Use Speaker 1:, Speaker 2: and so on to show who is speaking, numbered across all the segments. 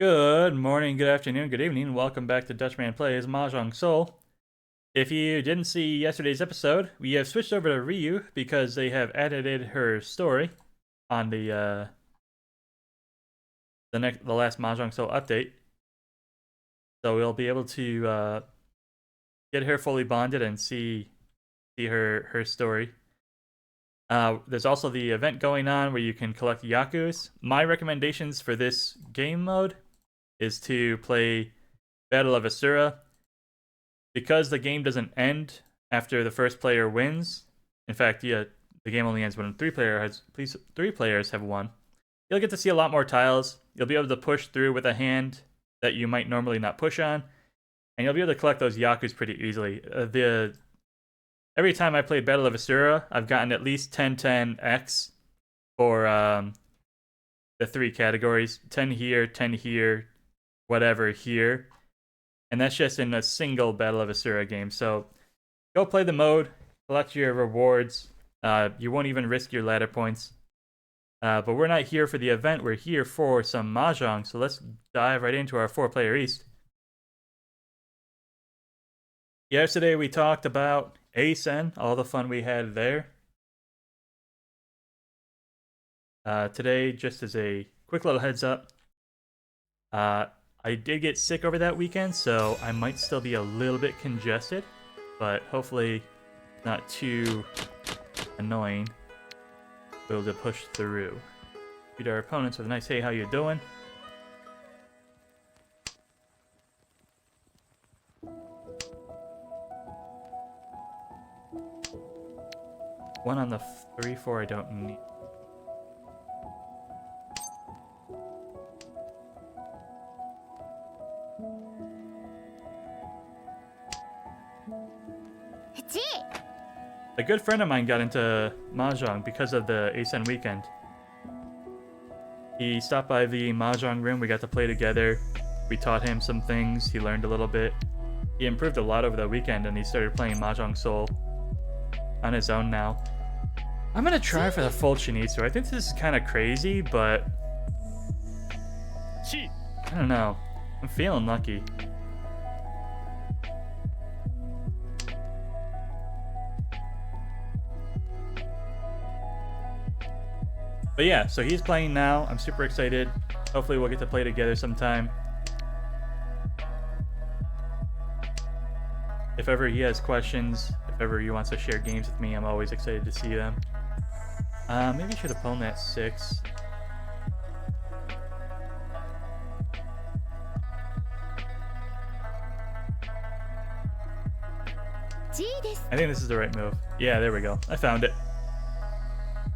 Speaker 1: Good morning, good afternoon, good evening. Welcome back to Dutchman Plays Mahjong Soul. If you didn't see yesterday's episode, we have switched over to Ryu because they have edited her story on the last Mahjong Soul update. So we'll be able to get her fully bonded and see her story. There's also the event going on where you can collect Yakus. My recommendations for this game mode is to play Battle of Asura. Because the game doesn't end after the first player wins. In fact, the game only ends when three players have won. You'll get to see a lot more tiles. You'll be able to push through with a hand that you might normally not push on, and you'll be able to collect those Yakus pretty easily. Every time I played Battle of Asura, I've gotten at least 10-10x for the three categories: 10 here, 10 here, whatever here. And that's just in a single Battle of Asura game. So go play the mode, collect your rewards. You won't even risk your ladder points. But we're not here for the event. We're here for some Mahjong. So let's dive right into our 4-player East. Yesterday we talked about ASEN, all the fun we had there. Today, just as a quick little heads up, I did get sick over that weekend, so I might still be a little bit congested, but hopefully not too annoying. We'll be able to push through. Beat our opponents with a nice, hey, how you doing? One on the 3-4 I don't need. A good friend of mine got into Mahjong because of the ASEN weekend. He stopped by the Mahjong room, we got to play together. We taught him some things, he learned a little bit. He improved a lot over the weekend and he started playing Mahjong Soul on his own now. I'm gonna try for the full Chinitsu. I think this is kind of crazy, but I don't know. I'm feeling lucky. But yeah, so he's playing now. I'm super excited. Hopefully we'll get to play together sometime. If ever he has questions, if ever he wants to share games with me, I'm always excited to see them. Maybe I should have pwned that 6. I think this is the right move. Yeah, there we go. I found it.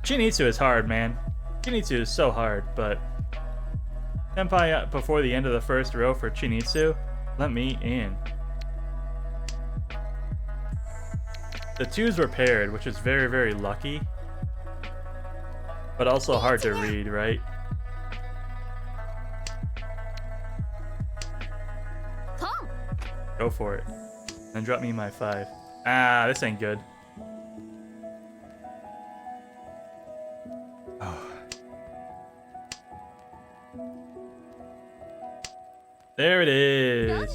Speaker 1: Chinitsu is hard, man. Chinitsu is so hard, but Senpai before the end of the first row for Chinitsu, let me in. The 2s were paired, which is very, very lucky, but also hard to read, right? Go for it. And drop me my 5. Ah, this ain't good. There it is.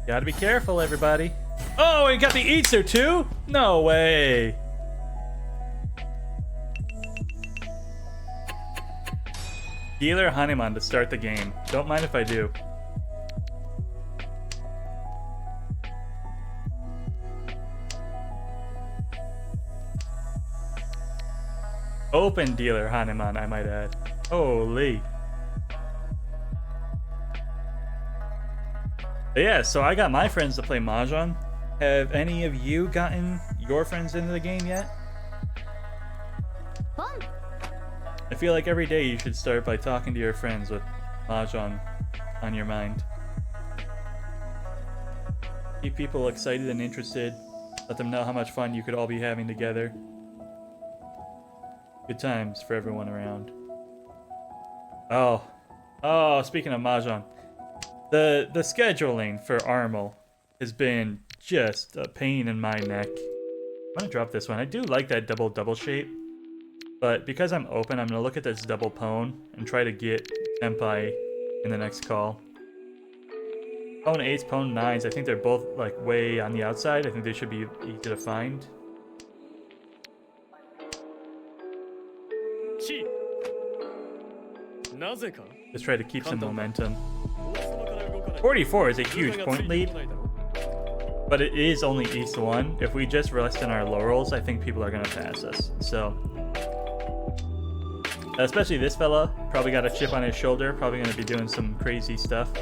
Speaker 1: Gotta be careful, everybody. Oh, he got the Itsu too? No way. Healer Hanuman to start the game. Don't mind if I do. Open dealer Hanuman, I might add. Holy. But yeah, so I got my friends to play Mahjong. Have any of you gotten your friends into the game yet? I feel like every day you should start by talking to your friends with Mahjong on your mind. Keep people excited and interested. Let them know how much fun you could all be having together. Good times for everyone around. Oh, speaking of Mahjong. The scheduling for Armel has been just a pain in my neck. I'm gonna drop this one. I do like that double shape. But because I'm open, I'm gonna look at this double pwn and try to get Senpai in the next call. Pwn 8s, pwn 9s, I think they're both like way on the outside. I think they should be easy to find. Just try to keep some momentum. 44 is a huge point lead, but it is only East 1. If we just rest in our laurels, I think people are gonna pass us. So, especially this fella, probably got a chip on his shoulder, probably gonna be doing some crazy stuff.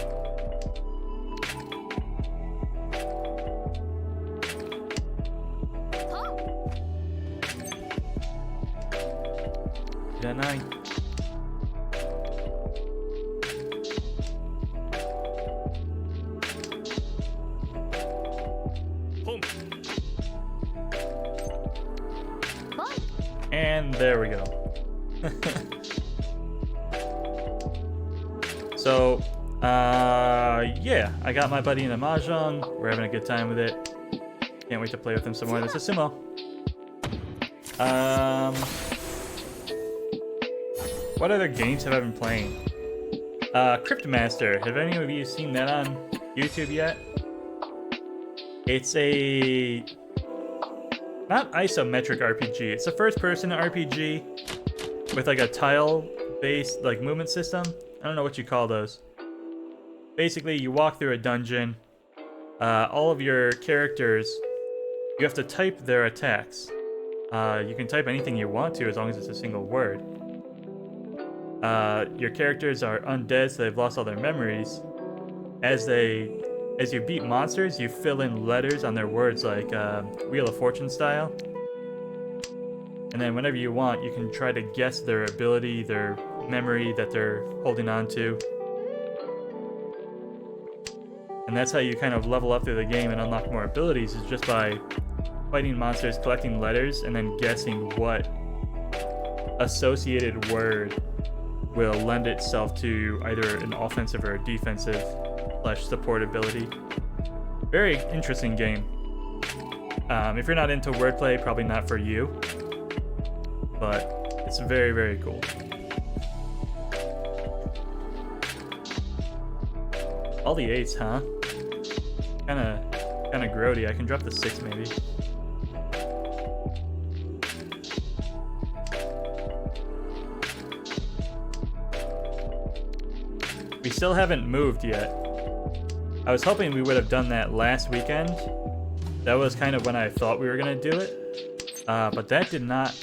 Speaker 1: That 9. And there we go. So, yeah, I got my buddy in a Mahjong. We're having a good time with it. Can't wait to play with him some more. This is Sumo. What other games have I been playing? Cryptmaster. Have any of you seen that on YouTube yet? It's a... not isometric RPG. It's a first-person RPG with like a tile-based like movement system. I don't know what you call those. Basically, you walk through a dungeon. All of your characters, you have to type their attacks. You can type anything you want to as long as it's a single word. Your characters are undead, so they've lost all their memories. As you beat monsters, you fill in letters on their words like Wheel of Fortune style. And then whenever you want, you can try to guess their ability, their memory that they're holding on to. And that's how you kind of level up through the game and unlock more abilities, is just by fighting monsters, collecting letters, and then guessing what associated word will lend itself to either an offensive or a defensive / support ability. Very interesting game. If you're not into wordplay, probably not for you, but it's very, very cool. All the 8s, huh? Kinda grody. I can drop the 6 maybe. We still haven't moved yet. I was hoping we would have done that last weekend. That was kind of when I thought we were gonna do it. But that did not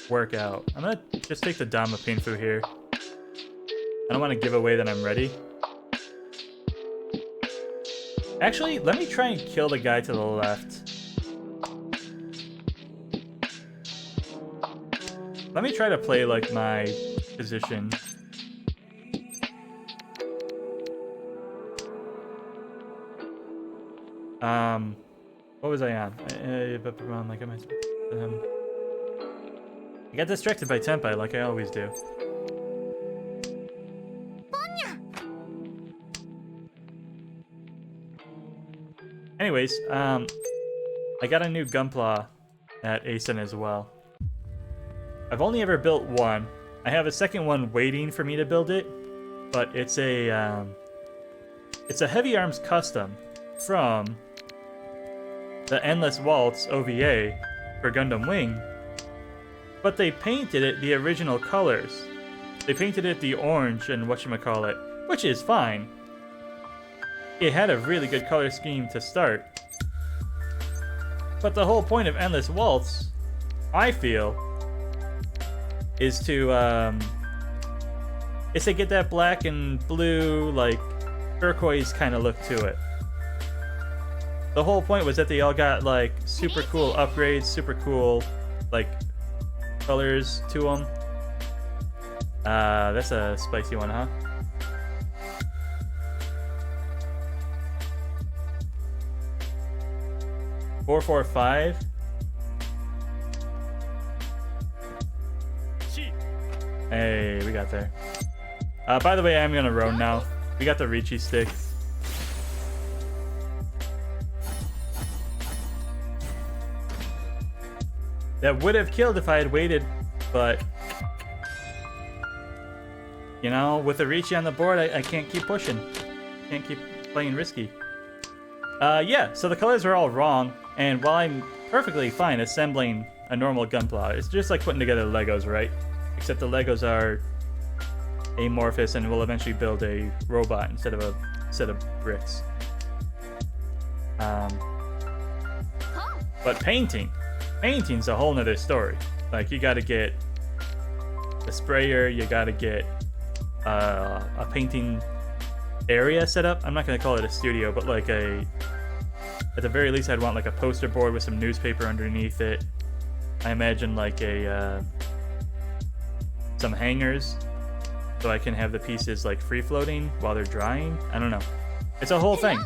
Speaker 1: work out. I'm gonna just take the Dama Pinfu here. I don't want to give away that I'm ready. Actually, let me try and kill the guy to the left. Let me try to play like my position. What was I on? Like, I got distracted by Senpai like I always do. Anyways, I got a new Gunpla at Asen as well. I've only ever built one. I have a second one waiting for me to build it, but it's a Heavy Arms custom from the Endless Waltz OVA for Gundam Wing, but they painted it the original colors. They painted it the orange and whatchamacallit, which is fine. It had a really good color scheme to start. But the whole point of Endless Waltz, I feel, is to get that black and blue, like, turquoise kind of look to it. The whole point was that they all got, like, super cool upgrades, super cool, like, colors to them. That's a spicy one, huh? Four, 4, 5. Hey, we got there. By the way, I'm gonna roam now. We got the Ricci stick. That would have killed if I had waited But you know, with the Ricci on the board, I can't keep pushing. Can't keep playing risky. Yeah, so the colors are all wrong, and while I'm perfectly fine assembling a normal gunpla, it's just like putting together Legos, right? Except the Legos are amorphous and will eventually build a robot instead of a set of bricks. But painting's a whole nother story. Like, you gotta get a sprayer, you gotta get a painting area set up. I'm not gonna call it a studio, but like at the very least, I'd want like a poster board with some newspaper underneath it. I imagine like some hangers, so I can have the pieces like free floating while they're drying. I don't know. It's a whole thing.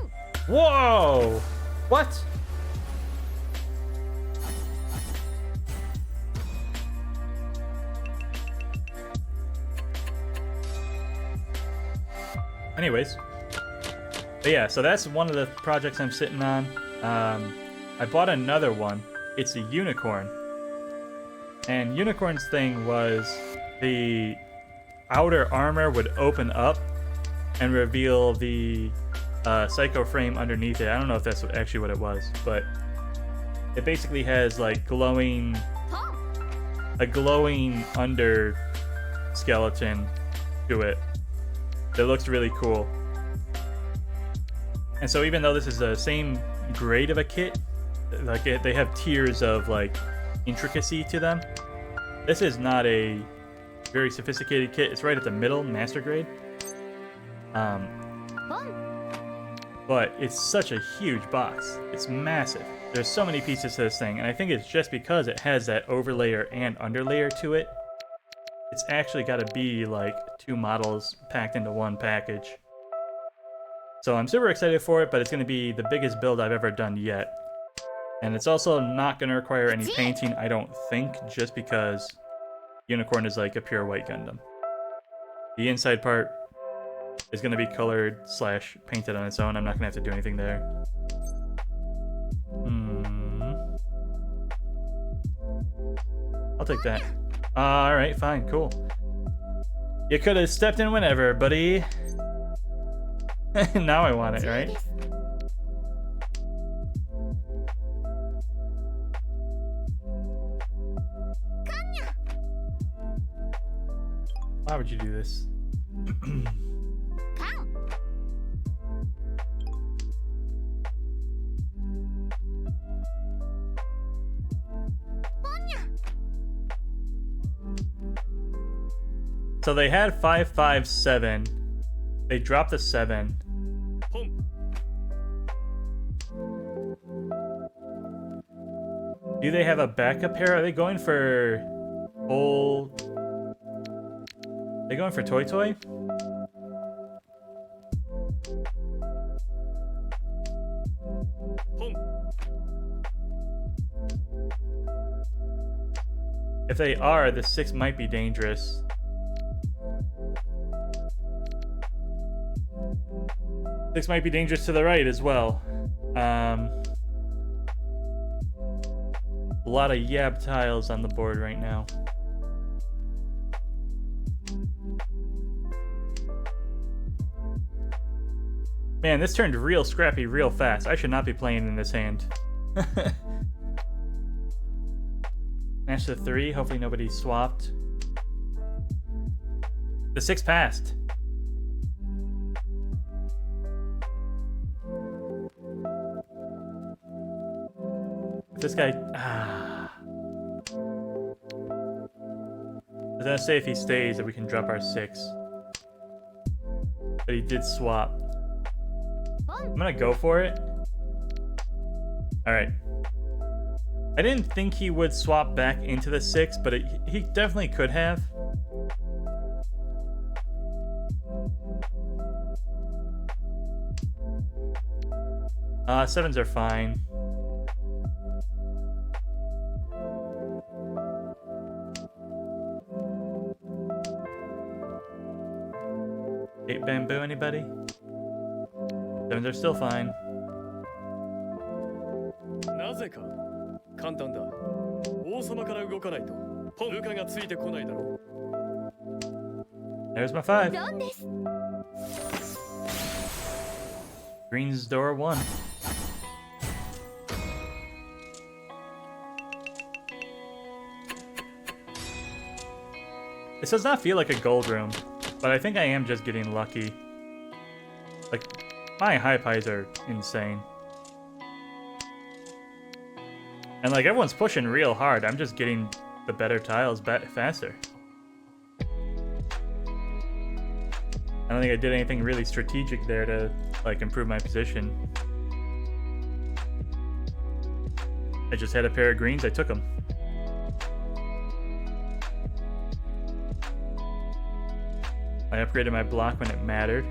Speaker 1: Whoa! What? Anyways, but yeah, so that's one of the projects I'm sitting on. I bought another one. It's a unicorn. And unicorn's thing was the outer armor would open up and reveal the psycho frame underneath it. I don't know if that's actually what it was, but it basically has like a glowing under skeleton to it. It looks really cool. And so even though this is the same grade of a kit, like they have tiers of like intricacy to them. This is not a very sophisticated kit. It's right at the middle, master grade. But it's such a huge box. It's massive. There's so many pieces to this thing, and I think it's just because it has that overlayer and underlayer to it. It's actually got to be like 2 models packed into one package. So I'm super excited for it, but it's going to be the biggest build I've ever done yet. And it's also not going to require any painting, I don't think, just because Unicorn is like a pure white Gundam. The inside part is going to be colored / painted on its own. I'm not going to have to do anything there. I'll take that. Alright, fine, cool. You could have stepped in whenever, buddy. Now I want it, right? Why would you do this? So they had 557. They dropped the 7. Do they have a backup pair? Are they going for whole? They going for Toy Toy? If they are, the 6 might be dangerous. Six might be dangerous to the right as well. A lot of Yab tiles on the board right now. Man, this turned real scrappy real fast. I should not be playing in this hand. Match the 3. Hopefully nobody swapped. The 6 passed. This guy... I was gonna say if he stays that we can drop our 6. But he did swap. I'm gonna go for it. Alright. I didn't think he would swap back into the 6, but he definitely could have. Sevens are fine. Eight bamboo, anybody? Sevens are still fine. There's my 5. Green's door 1. This does not feel like a gold room, but I think I am just getting lucky. Like, my high pies are insane. And like, everyone's pushing real hard. I'm just getting the better tiles faster. I don't think I did anything really strategic there to like improve my position. I just had a pair of greens, I took them. I upgraded my block when it mattered.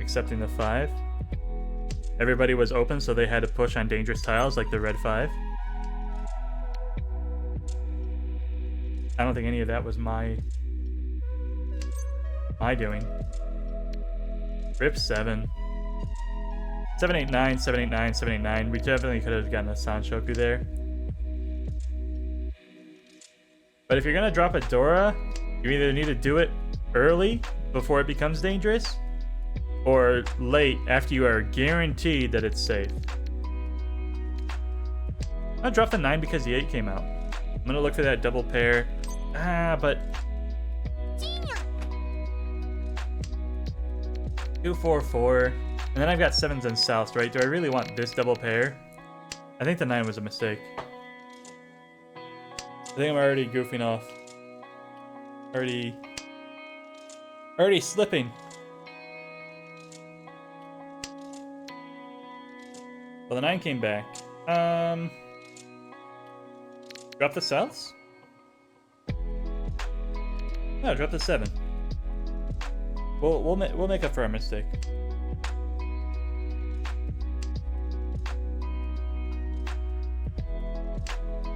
Speaker 1: Accepting the 5. Everybody was open, so they had to push on dangerous tiles like the red 5. I don't think any of that was my doing. Rip 7. 789, 789, 789. We definitely could have gotten a Sanshoku there. But if you're gonna drop a Dora, you either need to do it early before it becomes dangerous, or late after you are guaranteed that it's safe. I'm gonna drop the 9 because the 8 came out. I'm gonna look for that double pair. But 2, 4, 4. And then I've got 7s and souths, right? Do I really want this double pair? I think the 9 was a mistake. I think I'm already goofing off. Already slipping. Well, the 9 came back. Drop the souths? No, drop the 7. We'll make up for our mistake.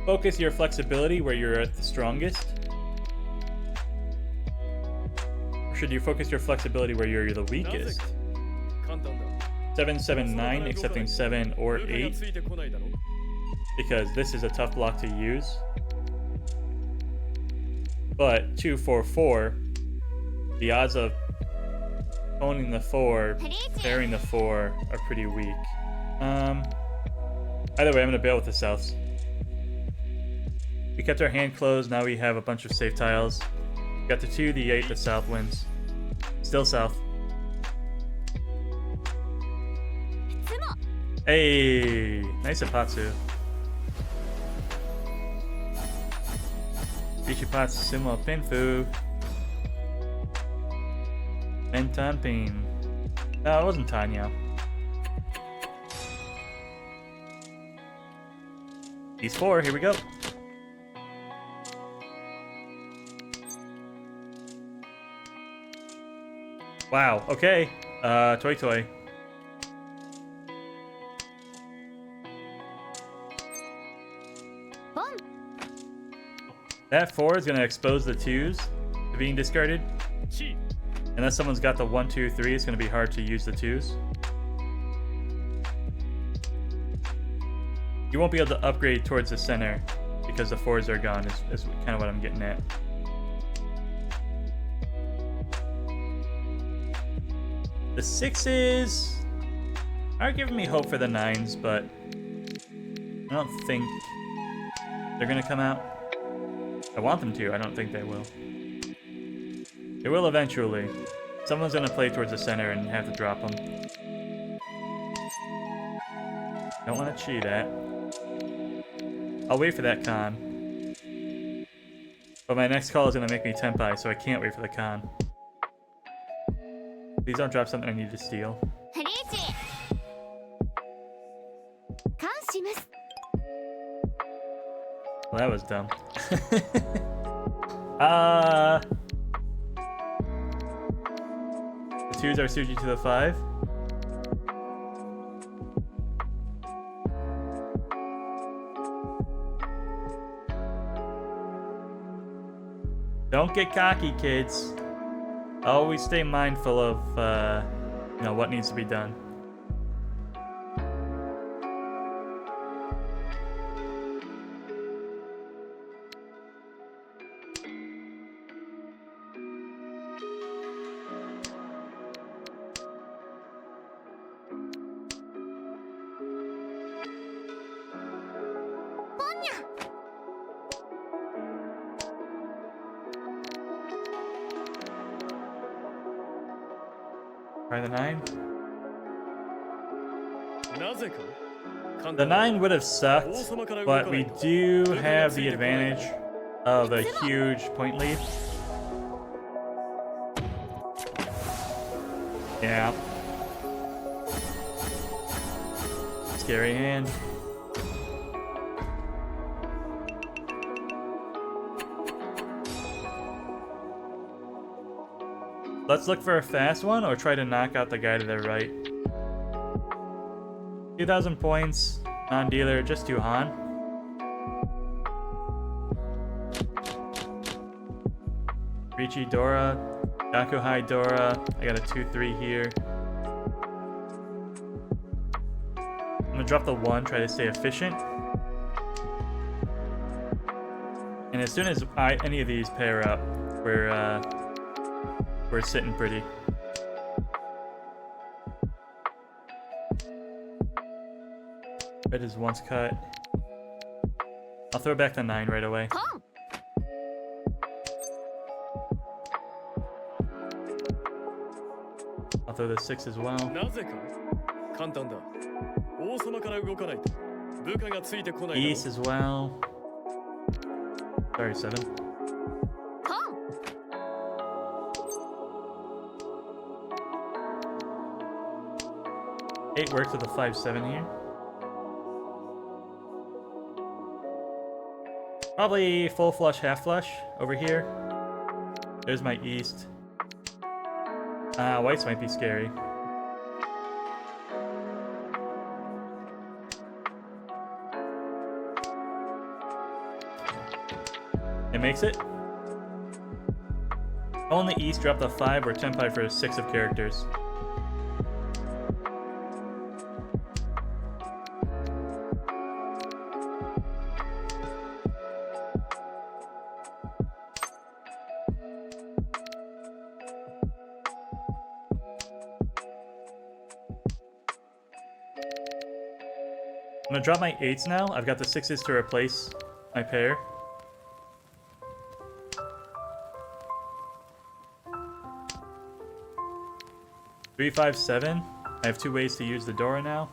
Speaker 1: Focus your flexibility where you're at the strongest. Or should you focus your flexibility where you're the weakest? 7, 7, 9, accepting 7 or 8. Because this is a tough block to use. But 2, 4, 4, the odds of owning the 4, pairing the 4 are pretty weak. Either way, I'm gonna bail with the souths. We kept our hand closed, now we have a bunch of safe tiles. Got the 2, the 8, the south wins. Still south. Hey, nice Apatsu. Ichipatsu Sumo Pinfu. Mentan Pin. No, it wasn't Tanya. He's 4, here we go. Wow, okay. Toy Toy. That 4 is going to expose the 2s to being discarded. Unless someone's got the 1, 2, 3, it's going to be hard to use the 2s. You won't be able to upgrade towards the center because the 4s are gone, is kind of what I'm getting at. The 6s are giving me hope for the 9s, but I don't think they're going to come out. I want them to, I don't think they will. They will eventually. Someone's going to play towards the center and have to drop them. Don't want to cheat at. I'll wait for that con. But my next call is going to make me Tenpai, so I can't wait for the con. Please don't drop something I need to steal. Well, that was dumb. The 2s are Suji to the 5. Don't get cocky, kids. Always stay mindful of, what needs to be done. Try the 9. The 9 would have sucked, but we do have the advantage of a huge point lead. Yeah. Scary hand. Let's look for a fast one or try to knock out the guy to the right. 2,000 points, non-dealer, just do Han. Richi Dora, Yakuhai Dora. I got a 2-3 here. I'm gonna drop the 1, try to stay efficient. And as soon as any of these pair up, we're sitting pretty. Red is once cut. I'll throw back the 9 right away. I'll throw the 6 as well. East as well. Sorry, 7. Eight works with a 5-7 here. Probably full flush, half flush over here. There's my East. Whites might be scary. It makes it. Only East dropped a 5 or Tenpai for a 6 of characters. I'm gonna drop my 8s now. I've got the 6s to replace my pair. Three, 5, 7. I have 2 ways to use the Dora now.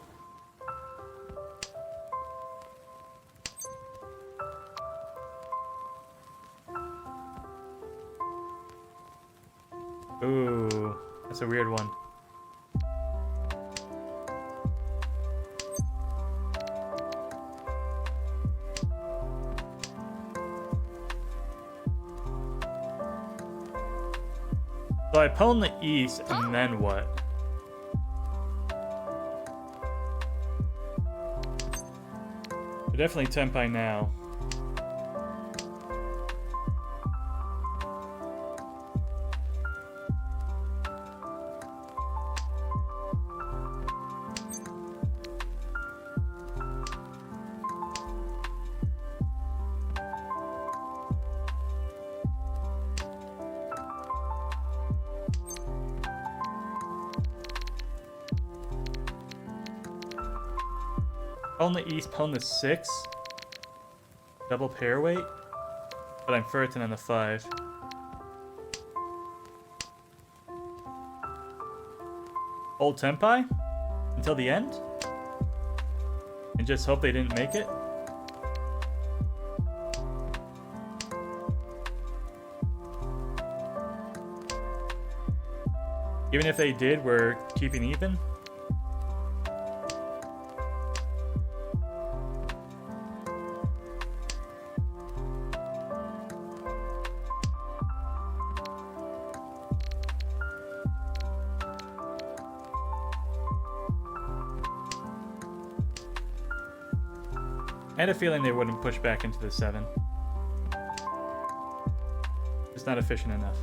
Speaker 1: Ooh, that's a weird one. So I pawn the East, and then what? We're definitely Tenpai now. Pawn the East, pawn the 6. Double pair weight. But I'm Furton on the 5. Hold Tenpai until the end? And just hope they didn't make it? Even if they did, we're keeping even? I had a feeling they wouldn't push back into the 7. It's not efficient enough.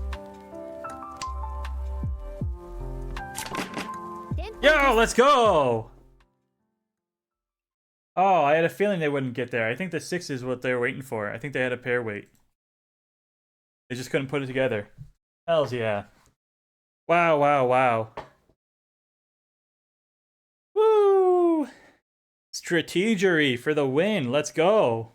Speaker 1: Yo, let's go! Oh, I had a feeling they wouldn't get there. I think the 6 is what they were waiting for. I think they had a pair weight. They just couldn't put it together. Hells yeah. Wow, wow, wow. Woo! Strategery for the win. Let's go.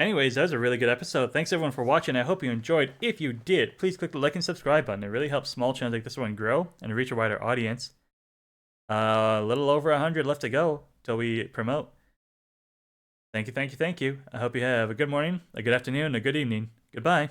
Speaker 1: Anyways, that was a really good episode. Thanks everyone for watching. I hope you enjoyed. If you did, please click the like and subscribe button. It really helps small channels like this one grow and reach a wider audience. A little over 100 left to go till we promote. Thank you, thank you, thank you. I hope you have a good morning, a good afternoon, a good evening. Goodbye.